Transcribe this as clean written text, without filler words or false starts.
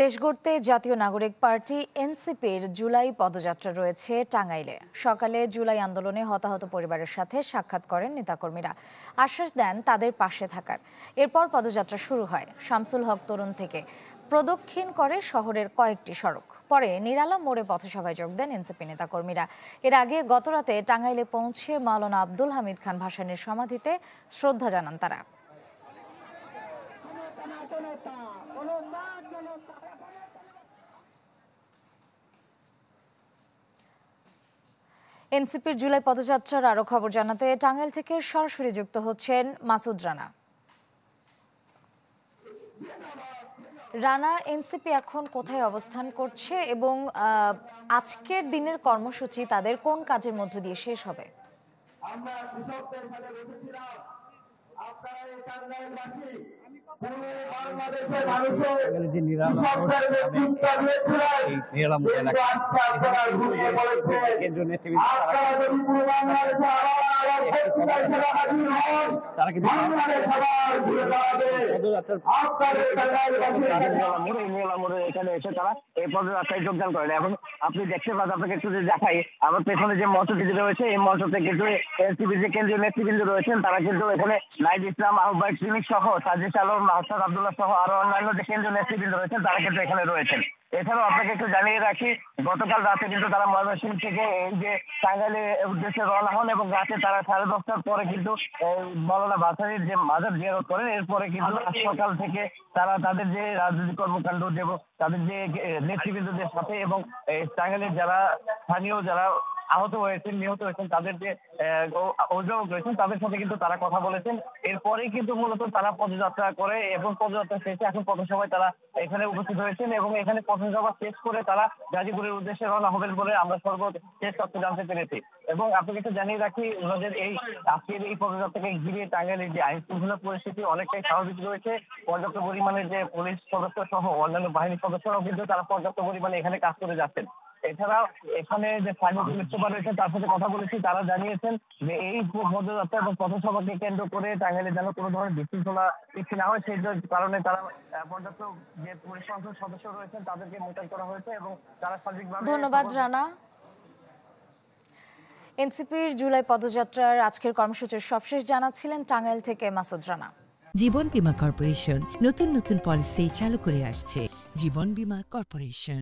দেশ গড়তে জাতীয় নাগরিক পার্টি এনসিপির জুলাই পদযাত্রা রয়েছে টাঙ্গাইলে। সকালে জুলাই আন্দোলনে হতাহত পরিবারের সাথে সাক্ষাৎ করেন নেতাকর্মীরা, আশ্বাস দেন তাদের পাশে থাকার। এরপর পদযাত্রা শুরু হয় শামসুল হক তরুণ থেকে, প্রদক্ষিণ করে শহরের কয়েকটি সড়ক। পরে নিরালা মোড়ে পথসভায় যোগ দেন এনসিপি নেতাকর্মীরা। এর আগে গতরাতে টাঙ্গাইলে পৌঁছে মাওলানা আব্দুল হামিদ খান ভাসানীর সমাধিতে শ্রদ্ধা জানান তারা। এনসিপির জুলাই পদযাত্রার আরো খবর জানাতে টাঙ্গাইল থেকে সরাসরি যুক্ত হচ্ছেন মাসুদ রানা। রানা, এনসিপি এখন কোথায় অবস্থান করছে এবং আজকের দিনের কর্মসূচি তাদের কোন কাজের মধ্য দিয়ে শেষ হবে? এখানে এসে তারা এই পদযাত্রায় যোগদান করেন। এখন আপনি দেখতে পাচ্ছেন, আপনাকে একটু দেখাই, আমার পেছনে যে মঞ্চটি রয়েছে এই মঞ্চতে কিন্তু এনসিপির যে কেন্দ্রীয় নেতৃবৃন্দ রয়েছেন তারা কিন্তু এখানে নাইদ ইসলাম, আহ্বায়ক সিনিক সহ সাজিদ আলম, হাসান আব্দুল্লাহ সহ আরো অন্যান্য যে কেন্দ্রীয় নেতৃবৃন্দ রয়েছেন তারা কিন্তু এখানে রয়েছেন। এছাড়াও আপনাকে একটু জানিয়ে রাখি, গতকাল রাতে কিন্তু তারা ময়মনসিংহ থেকে এই যে টাঙ্গাইলের উদ্দেশ্যে রওনা হন এবং রাতে তারা 10:30টার পরে কিন্তু মাওলানা ভাসানীর যে মাজার জিয়ারত করেন। এরপরে কিন্তু সকাল থেকে তারা তাদের যে রাজনৈতিক কর্মকাণ্ড তাদের যে নেতৃবৃন্দদের সাথে এবং টাঙ্গাইলের যারা স্থানীয় যারা আহত হয়েছেন, নিহত হয়েছেন, তাদের যে অভিভাবক রয়েছেন তাদের সাথে কিন্তু তারা কথা বলেছেন। এরপরেই কিন্তু মূলত তারা পদযাত্রা করে এবং পদযাত্রা শেষে এখন পথসভায় তারা এখানে উপস্থিত হয়েছেন এবং এখানে পথসভা শেষ করে তারা গাজীপুরের উদ্দেশ্যে রওনা হবেন বলে আমরা সর্বশেষ তথ্য জানতে পেরেছি। এবং আপনাকে একটু জানিয়ে রাখি, ওনাদের এই আজকের এই পদযাত্রাকে ঘিরে টাঙ্গাইলের যে আইন শৃঙ্খলা পরিস্থিতি অনেকটাই স্বাভাবিক রয়েছে। পর্যাপ্ত পরিমাণে যে পুলিশ সদস্য সহ অন্যান্য বাহিনীর সদস্যরাও কিন্তু তারা পর্যাপ্ত পরিমাণে এখানে কাজ করে যাচ্ছেন। এছাড়াও এখানে যে স্থানীয় পুলিশ সুপার রয়েছেন তার সাথে কথা বলেছি, তারা জানিয়েছেন যে এই পদযাত্রা এবং পথসভাকে কেন্দ্র করে টাঙ্গাইলে যেন কোনো ধরনের বিশৃঙ্খলা সৃষ্টি না হয় সেই কারণে তারা পর্যাপ্ত যে পুলিশ সংসদ সদস্য রয়েছেন তাদেরকে মোতায়েন করা হয়েছে এবং তারা সার্বিকভাবে। ধন্যবাদ রানা। এনসিপির জুলাই পদযাত্রার আজকের কর্মসূচির সবশেষ জানাচ্ছিলেন টাঙ্গাইল থেকে মাসুদ রানা। জীবন বীমা কর্পোরেশন নতুন নতুন পলিসি চালু করে আসছে। জীবন বীমা কর্পোরেশন।